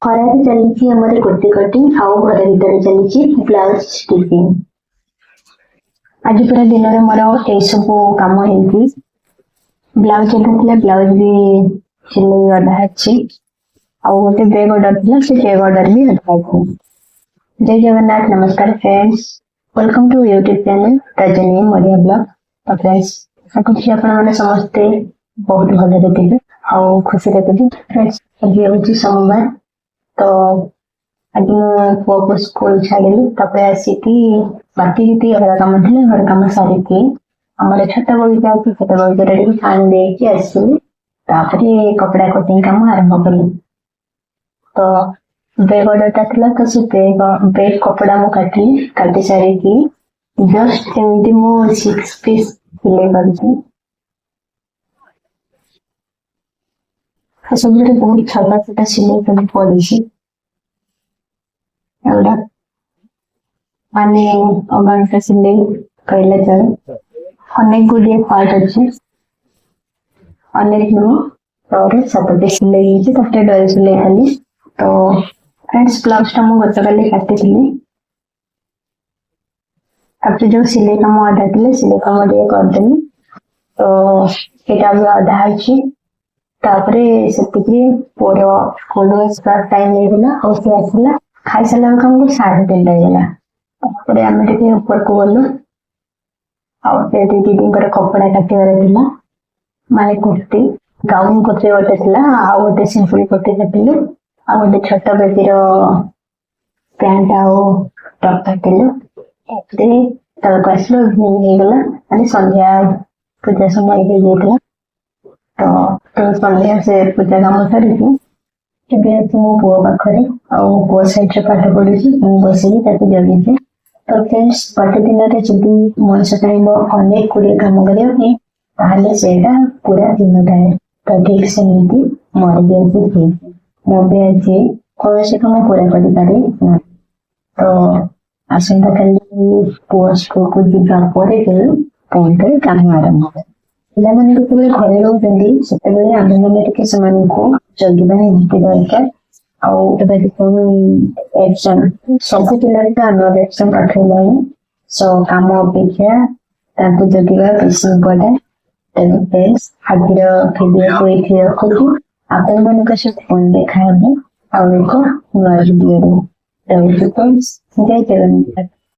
ଖରାରେ ଚାଲିଛି ଆମର କୁର୍ତ୍ତି କଟିଂ ଆଉ ଘର ଭିତରେ ଚାଲିଛି ବ୍ଲାଉଜ ଷ୍ଟିଚିଂ। ଆଜି ପୁରା ଦିନରେ ମୋର ଏଇ ସବୁ କାମ ହେଇଛି। ବ୍ଲାଉଜ ଅଧା ଥିଲା, ବ୍ଲାଉଜ ବି ସିଲେଇ ଅଧା ଅଛି, ଆଉ ଗୋଟେ ବ୍ୟାଗ ଅର୍ଡର ଥିଲା, ସେ ବ୍ୟାଗ ଅର୍ଡର ବି ଅଧା ଅଛି। ଜୟ ଜଗନ୍ନାଥ, ନମସ୍କାର friends, welcome to YouTube channel Rajani Odia blog. ତ ଫ୍ରେଣ୍ଡସ୍, ଆଶା କରୁଛି ଆପଣମାନେ ସମସ୍ତେ ବହୁତ ଭଲରେ ଥିବେ ଆଉ ଖୁସିରେ ଥିବେ। ଫ୍ରେଣ୍ଡସ୍, ଆଜି ହେଉଛି ସୋମବାର, ତ ଆଜି ମୁଁ ପୁଅକୁ ସ୍କୁଲ ଛାଡ଼ିଲି, ତାପରେ ଆସିକି ବାକି ଯେତିକି ଘର କାମ ଥିଲା ଘର କାମ ସାରିକି ଆମର ଛୋଟ ବଗିଚା ଅଛି, ଛୋଟ ବଗିଚାରେ ଟିକେ ପାଣି ଦେଇକି ଆସିଲି, ତାପରେ କପଡ଼ା କଟିଂ କାମ ଆରମ୍ଭ କଲି। ତ ବେଗ ଅର୍ଡରଟା ଥିଲା, ତ ସେ ବେଗ କପଡ଼ା ମୁଁ କାଟି ସାରିକି ଜଷ୍ଟ ଏମିତି ମୁଁ 6 ପିସ୍ ସିଲେଇ କରିଛି। ସବୁବେଳେ ବହୁତ ଛୋଟ ଛୋଟ ସିଲେଇ ସବୁ ପଡ଼ିଛି, ଏଗୁଡ଼ା ମାନେ ଅଗଣିତ ସିଲେଇ କହିଲେ ଚଳେ। ଅନେକ ଗୁଡ଼ିଏ ପାର୍ଟ ଅଛି, ଅନେକ ନୁହଁ, ତାପରେ 7ଟି ସିଲେଇ ହେଇଛି, ତାପରେ ଡୋରି ସିଲେଇ କଲି। ତ ଫ୍ରେଣ୍ଡସ୍, ବ୍ଲାଉଜଟା ମୁଁ ଗତକାଲି କାଟିଥିଲି, ତାପରେ ଯୋଉ ସିଲେଇ କାମ ଅଧା ଥିଲେ ସିଲେଇ କାମ ଟିକେ କରିଦେଲି, ତ ସେଇଟା ବି ଅଧା ଅଛି। ତାପରେ ସେତିକି ପୁଅର ସ୍କୁଲ ଆସିବା ଟାଇମ୍ ହେଇଗଲା, ଆଉ ସେ ଆସିଲା, ଖାଇସାରିଲା ବେଳକୁ ଆମକୁ 3:30 ହେଇଗଲା। ତାପରେ ଆମେ ଟିକେ ଉପରକୁ ଗଲୁ, ଆଉ ସେଇଠି ଦିଦିଙ୍କର କପଡ଼ା କାଟିବାର ଥିଲା, ମାନେ କୁର୍ତ୍ତି ଗାଉନ କୁର୍ତ୍ତି ଗୋଟେ ଥିଲା, ଆଉ ଗୋଟେ ସିମ୍ପଲ କୁର୍ତ୍ତି କାଟିଲୁ, ଆଉ ଗୋଟେ ଛୋଟ ବେବିର ପ୍ୟାଣ୍ଟ ଆଉ ଟପ୍ କାଟିଲୁ। ତାପରେ ତଳକୁ ଆସିଲୁ, ହେଇଗଲା ମାନେ ସନ୍ଧ୍ୟା ପୂଜା ସମୟ ହେଇଯାଇଥିଲା। ତ ସନ୍ଧ୍ୟା ସେ ପୂଜା କାମ ସାରିକି ଏବେ ଅଛି ମୋ ପୁଅ ପାଖରେ, ଆଉ ମୋ ପୁଅ ସାଇଡରେ ପାଠ ପଢୁଛି, ମୁଁ ବସିକି ତାକୁ ଜଗିଛି। ତ ଫ୍ରେଣ୍ଡସ୍, ଗୋଟେ ଦିନରେ ଯଦି ମଣିଷ ଚାହିଁବ ଅନେକ ଗୁଡ଼ିଏ କାମ କରିବା ପାଇଁ, ତାହେଲେ ସେଇଟା ପୁରା ଦିନ ଥାଏ। ତ ଠିକ୍ ସେମିତି ମୋର ବି ଆଜି ହେଇଛି, ମୁଁ ବି ଆଜି କୌଣସି କାମ ପୁରା କରିପାରେ ନା। ତ ଆସନ୍ତାକାଲି ପୁଅ ସ୍କୁଲକୁ ଯିବା ପରେ ପୁଣି ଥରେ କାମ ଆରମ୍ଭ ହେବ। ପିଲାମାନେ ଯେତେବେଳେ ଘରେ ରହୁଛନ୍ତି, ସେତେବେଳେ ଆମେମାନେ ଟିକେ ସେମାନଙ୍କୁ ଜଗିବା ନିହାତି ଦରକାର। ଆଉ ଏବେ ଦେଖନ୍ତୁ ଏକ୍ସାମ୍, ସବୁ ପିଲାରେ ତ ଆନୁଆଲ ଏକ୍ସାମ୍ ପାଖେଇଲାଣି, କାମ ଅପେକ୍ଷା ତାଙ୍କୁ ଜଗିବା ବେଶୀ ଇମ୍ପୋର୍ଟାଣ୍ଟ। ତେଣୁ ଫ୍ରେଣ୍ଡସ୍, ଆଜିର ଭିଡ଼ିଓକୁ ଏଇଠି ରଖୁଛୁ, ଆପଣମାନଙ୍କ ସହିତ ପୁଣି ଦେଖା ହେବ ଆଉ ଏକ ନୂଆ ଭିଡ଼ିଓରେ। ରହୁଛି ଫ୍ରେଣ୍ଡସ୍, ଜୟ ଜଗନ୍ନାଥ।